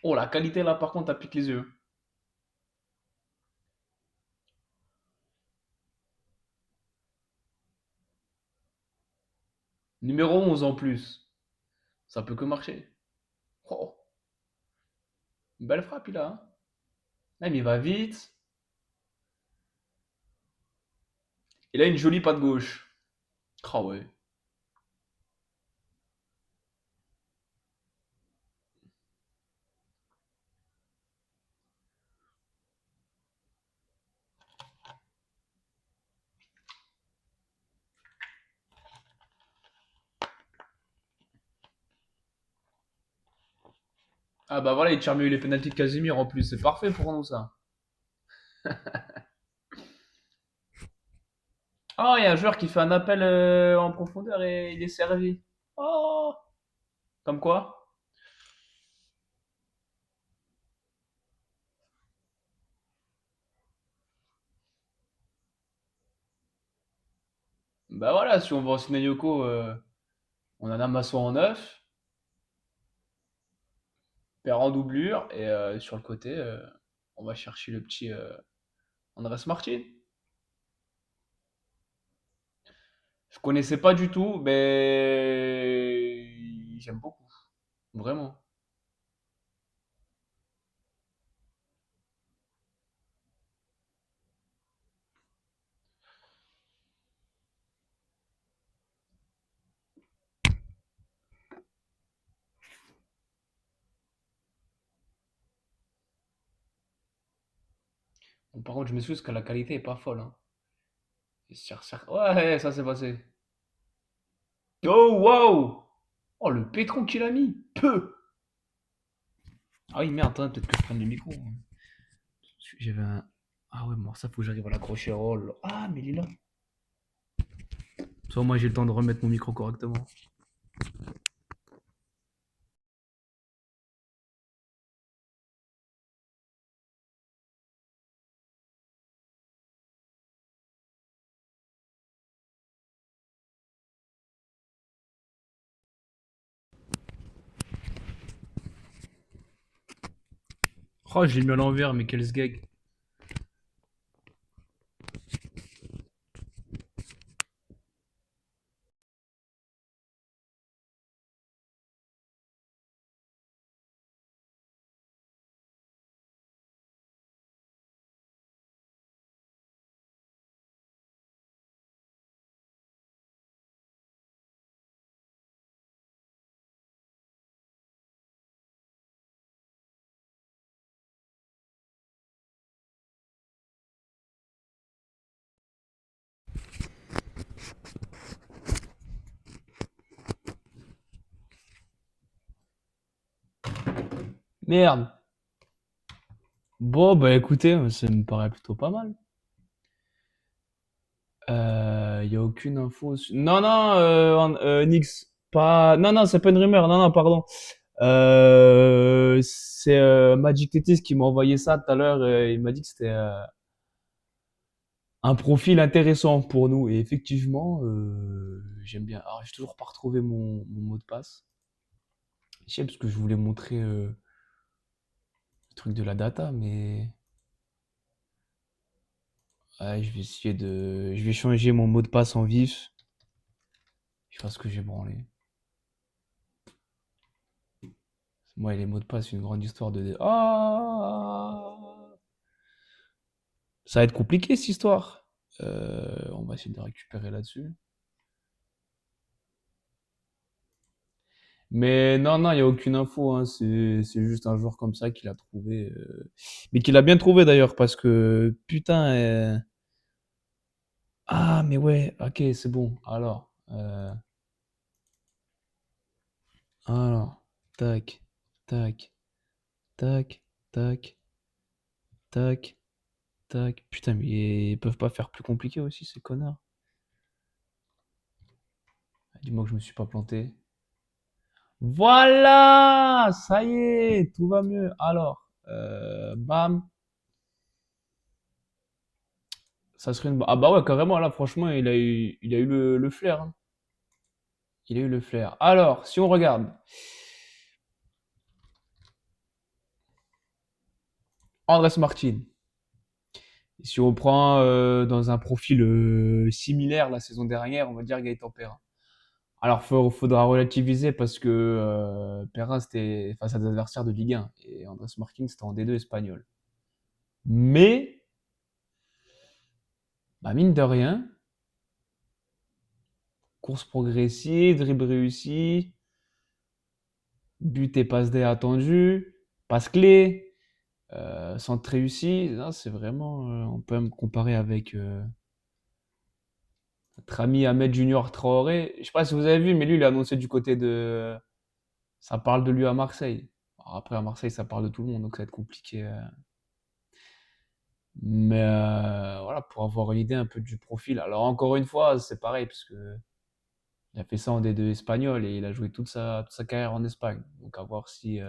Oh, la qualité là, par contre, ça pique les yeux. Numéro 11 en plus. Ça peut que marcher. Oh, une belle frappe, il a. Hein. Même, il va vite. Il a une jolie patte gauche. Ah ouais. Ah bah voilà, il tire mieux les pénaltys de Casemiro en plus, c'est parfait pour nous ça. Oh, il y a un joueur qui fait un appel en profondeur et il est servi. Oh, comme quoi? Bah voilà, si on va au Yoko, on a Namasso en neuf, Père en doublure, et sur le côté, on va chercher le petit Andrés Martin. Je connaissais pas du tout, mais j'aime beaucoup, vraiment. Bon, par contre, je m'excuse que la qualité est pas folle, hein. Ouais, ça s'est passé. Oh, wow! Oh, le pétron qu'il a mis! Peu! Ah oui, merde, attends, peut-être que je prenne le micro, hein. J'avais un. Ah ouais, bon, ça faut que j'arrive à l'accrocher. Oh là. Ah, mais il est là. Soit moi j'ai le temps de remettre mon micro correctement. Oh, j'ai mis à l'envers, mais quel sgeg. Merde. Bon, bah écoutez, ça me paraît plutôt pas mal. Y a aucune info. Non, non, Nix. Pas. Non, non, c'est pas une rumeur. Non, non, pardon. C'est Magic Tetis qui m'a envoyé ça tout à l'heure. Il m'a dit que c'était un profil intéressant pour nous. Et effectivement, j'aime bien. Alors, j'ai toujours pas retrouvé mon mot de passe. Je sais parce que je voulais montrer le truc de la data, mais ouais, je vais essayer de. Je vais changer mon mot de passe en vif. Je sais pas ce que j'ai branlé. Moi, les mots de passe, c'est une grande histoire de. Ah, ça va être compliqué cette histoire. On va essayer de récupérer là-dessus. Mais non, non, il n'y a aucune info, hein. C'est juste un joueur comme ça qu'il a trouvé. Mais qu'il a bien trouvé d'ailleurs, parce que putain. Ah, mais ouais, ok, c'est bon. Alors, tac, tac, tac, tac, tac, tac. Putain, mais ils peuvent pas faire plus compliqué aussi, ces connards. Dis-moi que je me suis pas planté. Voilà! Ça y est, tout va mieux. Alors, bam. Ça serait une. Ah bah ouais, carrément, là, franchement, il a eu le flair, hein. Il a eu le flair. Alors, si on regarde. Andrés Martin. Si on prend dans un profil similaire la saison dernière, on va dire Gaëtan Perrin. Alors, faudra relativiser parce que Perrin, c'était face à des adversaires de Ligue 1 et Andrés Martin, c'était en D2 espagnol. Mais, bah, mine de rien, course progressive, dribble réussi, but et passe D attendu, passe clé, centre réussi. Non, c'est vraiment, on peut même comparer avec notre ami Ahmed Junior Traoré. Je sais pas si vous avez vu, mais lui, il a annoncé du côté de. Ça parle de lui à Marseille. Alors après, à Marseille, ça parle de tout le monde, donc ça va être compliqué. Mais voilà, pour avoir une idée un peu du profil. Alors encore une fois, c'est pareil, parce que il a fait ça en D2 espagnol et il a joué toute sa carrière en Espagne. Donc à voir si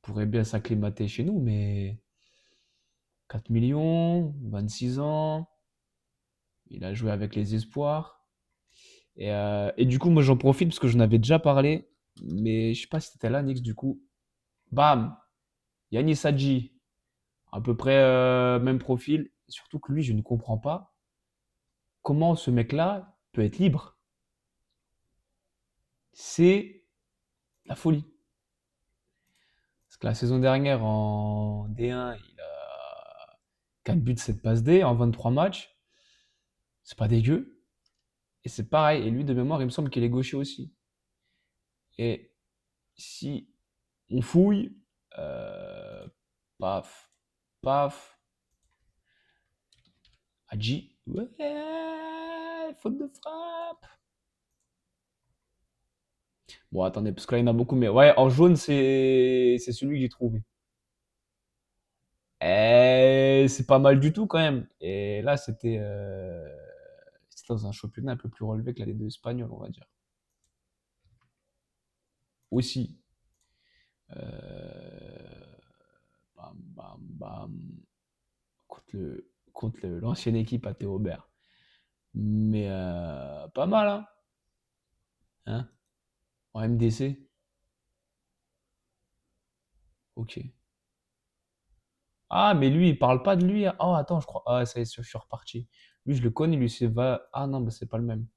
pourrait bien s'acclimater chez nous, mais 4 millions, 26 ans, il a joué avec les espoirs. Et du coup, moi j'en profite parce que j'en avais déjà parlé, mais je sais pas si c'était là, Nix, du coup. Bam! Yanis Hadji, à peu près même profil. Surtout que lui, je ne comprends pas comment ce mec-là peut être libre. C'est la folie. Parce que la saison dernière, en D1, il a 4 buts, 7 passes D en 23 matchs. C'est pas dégueu. Et c'est pareil. Et lui, de mémoire, il me semble qu'il est gaucher aussi. Et si on fouille, euh, paf, paf, Hadji, ouais, faute de frappe. Bon, attendez, parce que là, il y en a beaucoup, mais ouais, en jaune, c'est celui que j'ai trouvé. Et c'est pas mal du tout quand même. Et là, c'était dans un championnat un peu plus relevé que la Ligue 2 espagnole, on va dire. Aussi. Euh, bam, bam, bam. L'ancienne équipe à Théo Aubert. Mais pas mal, hein, hein. En MDC, ok. Ah, mais lui, il parle pas de lui, hein. Oh, attends, je crois. Ah, ça y est, je suis reparti. Lui, je le connais, lui, c'est va. Ah non, bah, c'est pas le même.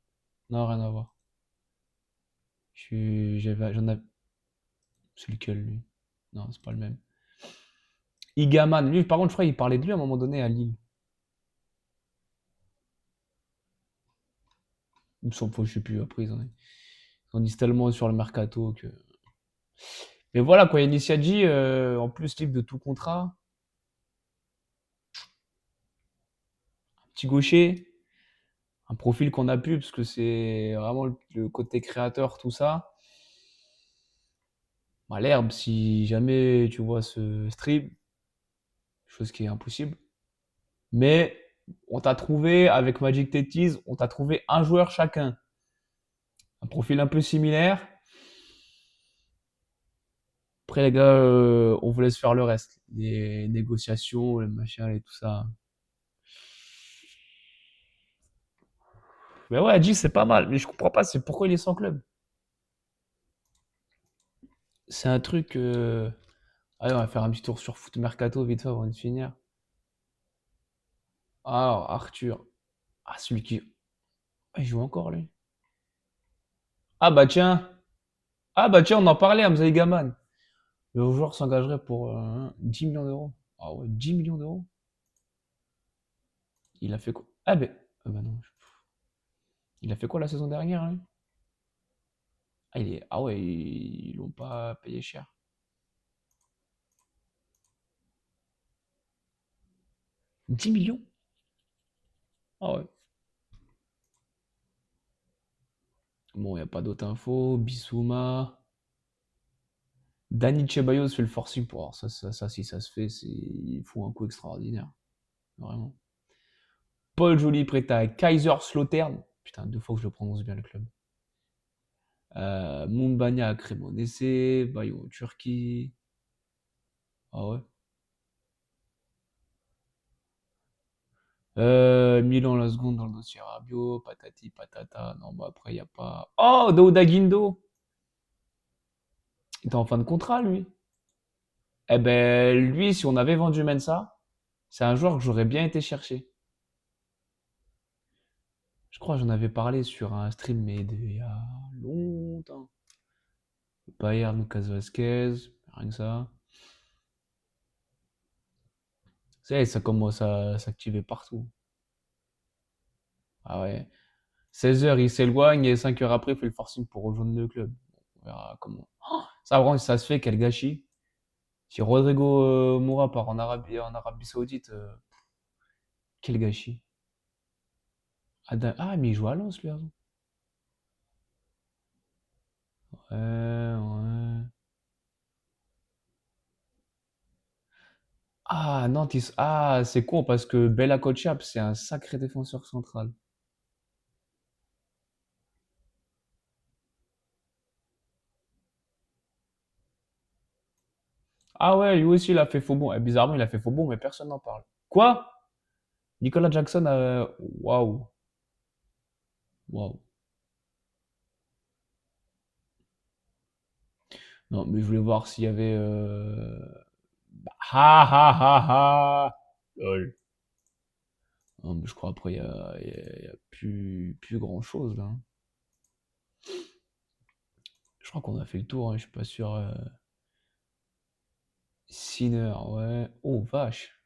Non, rien à voir. J'en avais. C'est lequel, lui? Non, c'est pas le même. Igaman, lui, par contre, je crois qu'il parlait de lui à un moment donné à Lille. Il me semble, je sais plus, après, ils en disent tellement sur le mercato que. Mais voilà, quoi, Yanis Hadji, en plus, libre de tout contrat. Petit gaucher, un profil qu'on a pu, parce que c'est vraiment le côté créateur, tout ça. Bah, l'herbe, si jamais tu vois ce stream, chose qui est impossible. Mais on t'a trouvé, avec Magic Tetties, on t'a trouvé un joueur chacun. Un profil un peu similaire. Après, les gars, on vous laisse faire le reste. Les négociations, les machins et tout ça. Mais ouais, Adji, c'est pas mal. Mais je comprends pas, c'est pourquoi il est sans club. C'est un truc. Allez, on va faire un petit tour sur Foot Mercato vite fait avant de finir. Alors, Arthur. Ah, celui qui. Ah, il joue encore, lui. Ah, bah tiens. Ah, bah tiens, on en parlait, Hamza Gaman. Le joueur s'engagerait pour 10 millions d'euros. Ah ouais, 10 millions d'euros. Il a fait quoi? Ah, ben. Ah, bah non. Il a fait quoi la saison dernière, lui? Ah, ah ouais, ils l'ont pas payé cher. 10 millions? Ah ouais. Bon, il n'y a pas d'autres infos. Bissouma. Danny Ceballos fait le forcing pour. Alors ça, si ça se fait, il faut un coup extraordinaire. Vraiment. Paul Joly prêt à Kaiserslautern. Putain, 2 fois que je le prononce bien le club. Mumbanya à Cremonese. Bayo en Turquie. Ah ouais. Milan la seconde dans le dossier Rabiot. Patati patata. Non, bah après, il n'y a pas. Oh, Daouda Guindo. Il était en fin de contrat, lui. Eh ben, lui, si on avait vendu Mensa, c'est un joueur que j'aurais bien été chercher. Je crois que j'en avais parlé sur un stream, mais il y a longtemps. Bayern, Lucas Vasquez, rien que ça. Ça commence à s'activer partout. Ah ouais. 16 heures, il s'éloigne et 5 heures après, il fait le forcing pour rejoindre le club. On verra comment. Oh, ça, vraiment, si ça se fait, quel gâchis. Si Rodrigo Moura part en Arabie Saoudite, quel gâchis. Ah, mais il joue à Lens, lui, avant. Ouais, ouais. Ah, Nantes, ah, c'est con parce que Bella Kotchap, c'est un sacré défenseur central. Ah ouais, lui aussi, il a fait faux bon. Bizarrement, il a fait faux bon, mais personne n'en parle. Quoi? Nicolas Jackson a... Waouh, waouh. Non, mais je voulais voir s'il y avait... Ha ha ha ha! Lol. Non, mais je crois après, il y a plus grand-chose, là, hein. Je crois qu'on a fait le tour, hein, je suis pas sûr. Sinner, ouais. Oh, vache.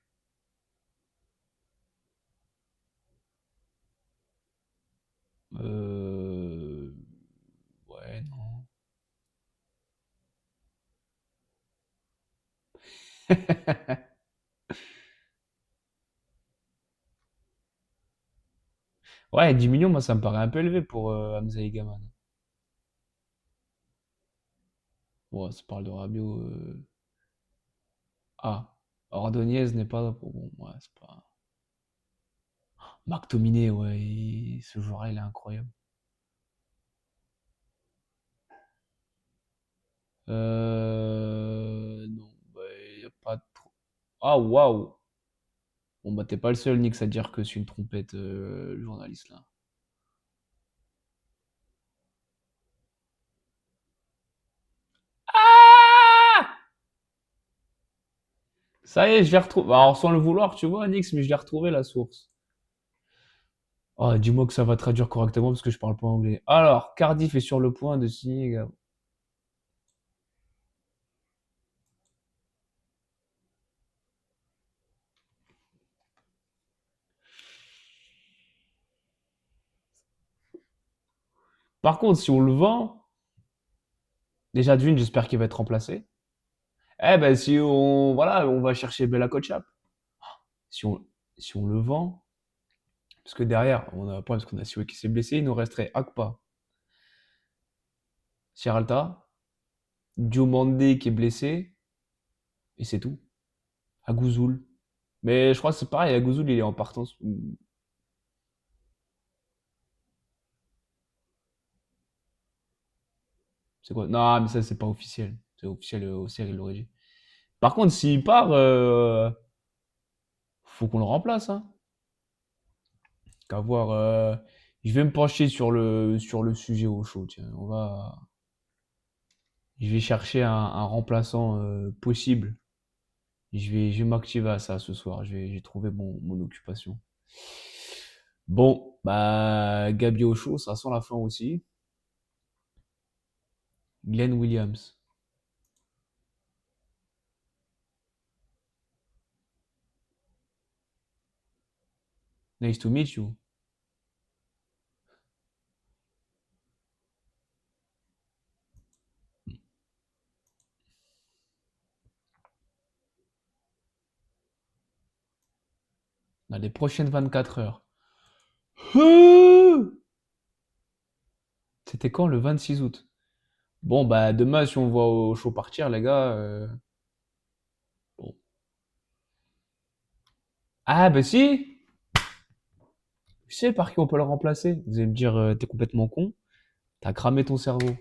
Euh... Ouais, non. Ouais, 10 millions, moi, ça me paraît un peu élevé pour Hamza Egaman. Ouais, ça parle de Rabiot. Ah, Ordonez n'est pas... Bon, ouais, c'est pas... McTominay, ouais, ce joueur-là, il est incroyable. Non, bah, y a pas trop... Ah, waouh! Bon, bah, t'es pas le seul, Nix, à dire que c'est une trompette, le journaliste, là. Ah! Ça y est, je l'ai retrouvé. Alors, sans le vouloir, tu vois, Nix, mais je l'ai retrouvé, la source. Oh, dis-moi que ça va traduire correctement parce que je parle pas anglais. Alors, Cardiff est sur le point de signer. Par contre, si on le vend, déjà d'une, j'espère qu'il va être remplacé. Eh ben, si on, voilà, on va chercher Bella Kotchap. Si on, si on le vend, parce que derrière, on a un problème parce qu'on a Siwe qui s'est blessé, il nous resterait Akpa, Sierralta, Diomandé qui est blessé, et c'est tout. Agouzoul. Mais je crois que c'est pareil, Agouzoul, il est en partance. C'est quoi? Non, mais ça, c'est pas officiel. C'est officiel au CR, il l'aurait dit. Par contre, s'il part, faut qu'on le remplace, hein. Qu'à voir. Je vais me pencher sur le sujet au chaud. Tiens, je vais chercher un remplaçant possible. Je vais m'activer à ça ce soir. J'ai trouvé mon occupation. Bon, bah, Gabi au chaud, ça sent la fin aussi. Glenn Williams. Nice to meet you. Dans les prochaines 24 heures. C'était quand? Le 26 août. Bon, bah, demain, si on voit au chaud partir, les gars. Bon. Ah, bah si! Tu sais par qui on peut le remplacer? Vous allez me dire, t'es complètement con. T'as cramé ton cerveau.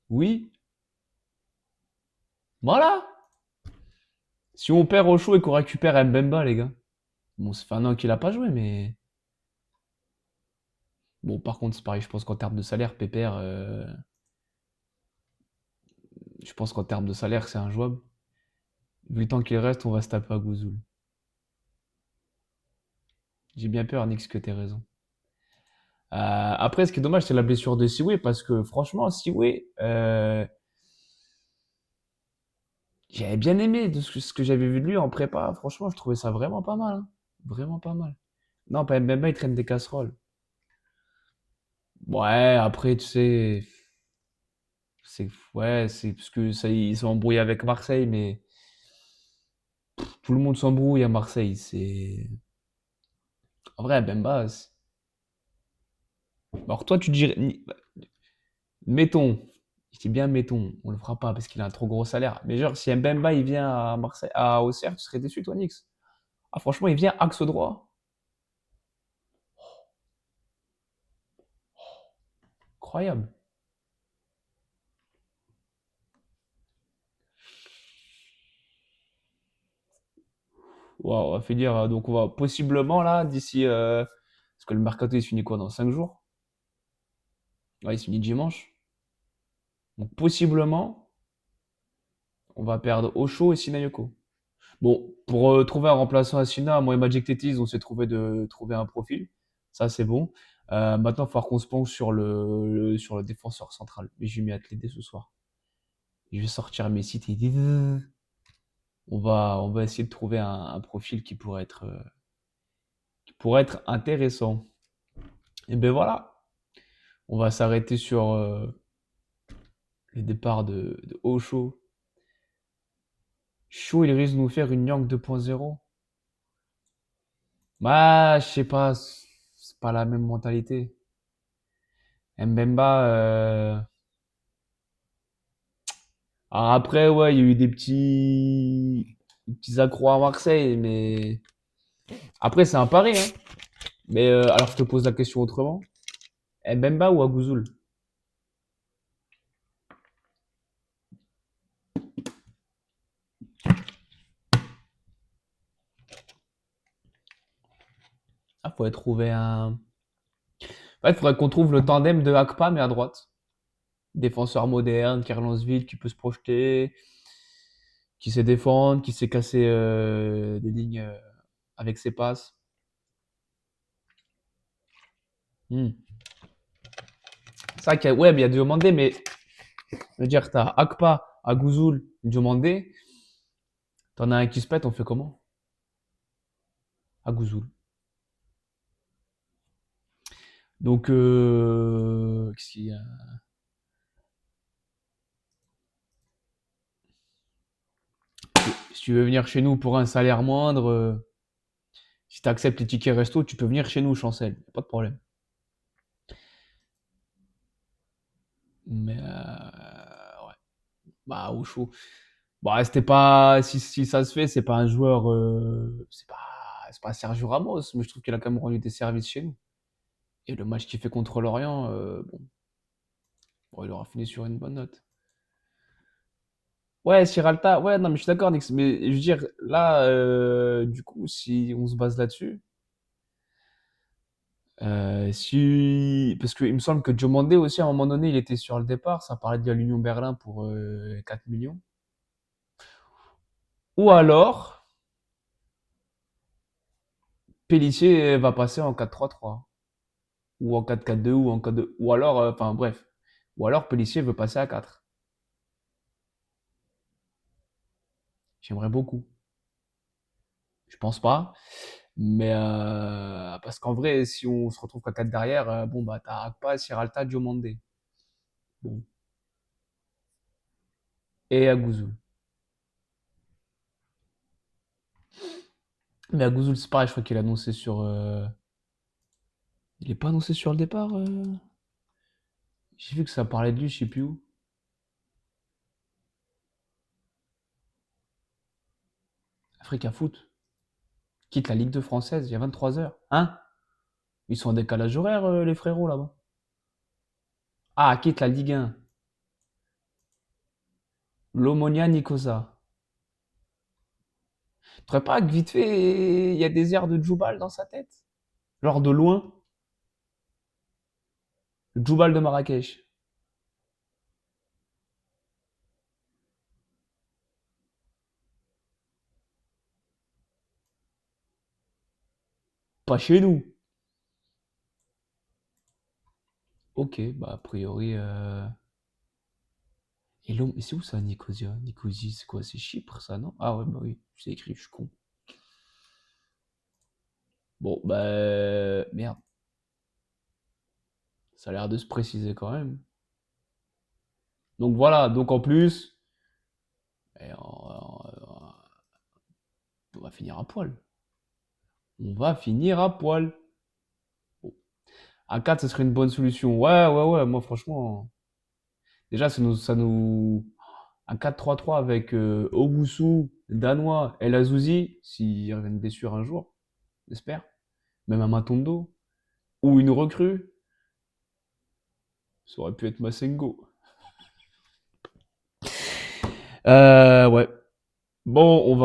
Oui, voilà. Si on perd au chaud et qu'on récupère Mbemba, les gars. Bon, ça fait un an qu'il a pas joué, mais bon, par contre, c'est pareil. Je pense qu'en termes de salaire, Pépère, je pense qu'en termes de salaire, c'est injouable. Vu le temps qu'il reste, on va se taper à Gouzoul. J'ai bien peur, Nix, que t'aies raison. Après, ce qui est dommage, c'est la blessure de Siwe, parce que franchement, Siwe, j'avais bien aimé de ce que j'avais vu de lui en prépa. Franchement, je trouvais ça vraiment pas mal, hein. Vraiment pas mal. Non, pas Mbemba, il traîne des casseroles. Ouais, après, tu sais, ouais, c'est parce que ça, ils sont embrouillés avec Marseille, mais tout le monde s'embrouille à Marseille. En vrai, Bemba. Alors toi, tu dirais, mettons, Je dis bien mettons, on le fera pas parce qu'il a un trop gros salaire. Mais genre, si Mbemba il vient à Marseille, à Auxerre, tu serais déçu, toi, Nix? Ah, franchement, il vient axe droit. Incroyable. Wow, on va finir. Donc, on va possiblement, là, d'ici. Parce que le mercato, il se finit quoi dans 5 jours? Ouais, il se finit dimanche. Donc, possiblement, on va perdre Osho et Sinayoko. Bon, pour trouver un remplaçant à Sina, moi et Magic Tetis, on s'est trouvé un profil. Ça, c'est bon. Maintenant, il va falloir qu'on se penche sur sur le défenseur central. Mais je vais m'y atteler dès ce soir. Je vais sortir mes sites et on va essayer de trouver un profil qui pourrait être intéressant. Et ben voilà, on va s'arrêter sur le départ de Osho. Chaud, il risque de nous faire une Nyang 2.0. Bah, je sais pas, c'est pas la même mentalité. Mbemba, alors après, ouais, il y a eu des petits accros à Marseille, mais après, c'est un pari, hein. Mais alors, je te pose la question autrement. Mbemba ou Agouzoul? Ah, faudrait trouver un. En fait, il faudrait qu'on trouve le tandem de Akpa, mais à droite. Défenseur moderne, qui relance vite, qui peut se projeter, qui sait défendre, qui sait casser des lignes avec ses passes. Hmm. C'est vrai qu'il y a, ouais, mais il y a Diomandé, mais je veux dire, t'as Akpa, Agouzoul, Diomandé. T'en as un qui se pète, on fait comment? Agouzoul. Donc, qu'est-ce qu'il y a? Si tu veux venir chez nous pour un salaire moindre, si tu acceptes les tickets resto, tu peux venir chez nous, Chancel. Pas de problème. Mais, ouais. Bah, au chaud. Bah, c'était pas. Si ça se fait, c'est pas un joueur. C'est pas Sergio Ramos, mais je trouve qu'il a quand même rendu des services chez nous. Et le match qu'il fait contre l'Orient, bon, il aura fini sur une bonne note. Ouais, Siralta, ouais, non, mais je suis d'accord, Nix. Mais je veux dire, là, du coup, si on se base là-dessus, si... parce qu'il me semble que Diomandé aussi, à un moment donné, il était sur le départ. Ça parlait de l'Union Berlin pour 4 millions. Ou alors, Pélissier va passer en 4-3-3. Ou en 4-4-2, ou en 4-2. Ou alors, enfin bref. Ou alors, Pélissier veut passer à 4. J'aimerais beaucoup. Je pense pas. Mais parce qu'en vrai, si on se retrouve qu'à 4 derrière, bon, bah, t'as Akpa, Siralta, Diomandé. Bon. Et Agouzoul. Mais Agouzoul, c'est pareil, je crois qu'il a annoncé sur. Il est pas annoncé sur le départ. J'ai vu que ça parlait de lui, je sais plus où. Africa Foot. Quitte la Ligue 2 française, il y a 23 heures. Hein? Ils sont en décalage horaire, les frérots là-bas. Ah, quitte la Ligue 1. L'Omonia Nicosia. Tu trouves pas que vite fait, il y a des airs de Djoubal dans sa tête? Genre de loin? Le Djoubal de Marrakech. Pas chez nous. Ok, bah a priori. Et mais c'est où ça, Nicosia? Nicosie, c'est quoi? C'est Chypre, ça, non? Ah ouais, bah oui, c'est écrit, je suis con. Bon, bah. Merde. Ça a l'air de se préciser quand même. Donc voilà, donc en plus. eh, on va finir à poil. On va finir à poil. Bon. À 4, ce serait une bonne solution. Ouais, ouais, ouais, moi franchement. Déjà, un 4-3-3 avec Ogusu, Danois, El Azouzi, s'ils reviennent blessure un jour, j'espère. Même un Matondo. Ou une recrue, ça aurait pu être Masengo. Ouais. Bon,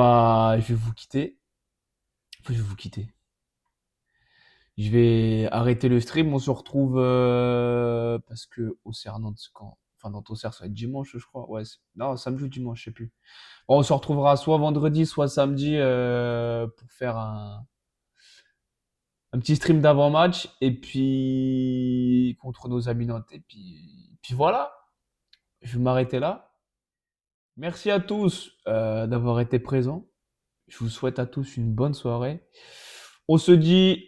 je vais vous quitter. Enfin, je vais vous quitter. Je vais arrêter le stream. On se retrouve parce que Auxerre Nantes quand. Enfin, dans Auxerre, ça va être dimanche, je crois. Ouais, non, samedi ou dimanche, je sais plus. Bon, on se retrouvera soit vendredi, soit samedi pour faire un petit stream d'avant-match et puis contre nos amis nantais. Puis voilà, je vais m'arrêter là. Merci à tous d'avoir été présents. Je vous souhaite à tous une bonne soirée. On se dit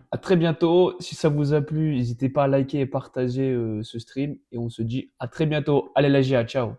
à très bientôt. Si ça vous a plu, n'hésitez pas à liker et partager ce stream. Et on se dit à très bientôt. Allez la GA, ciao.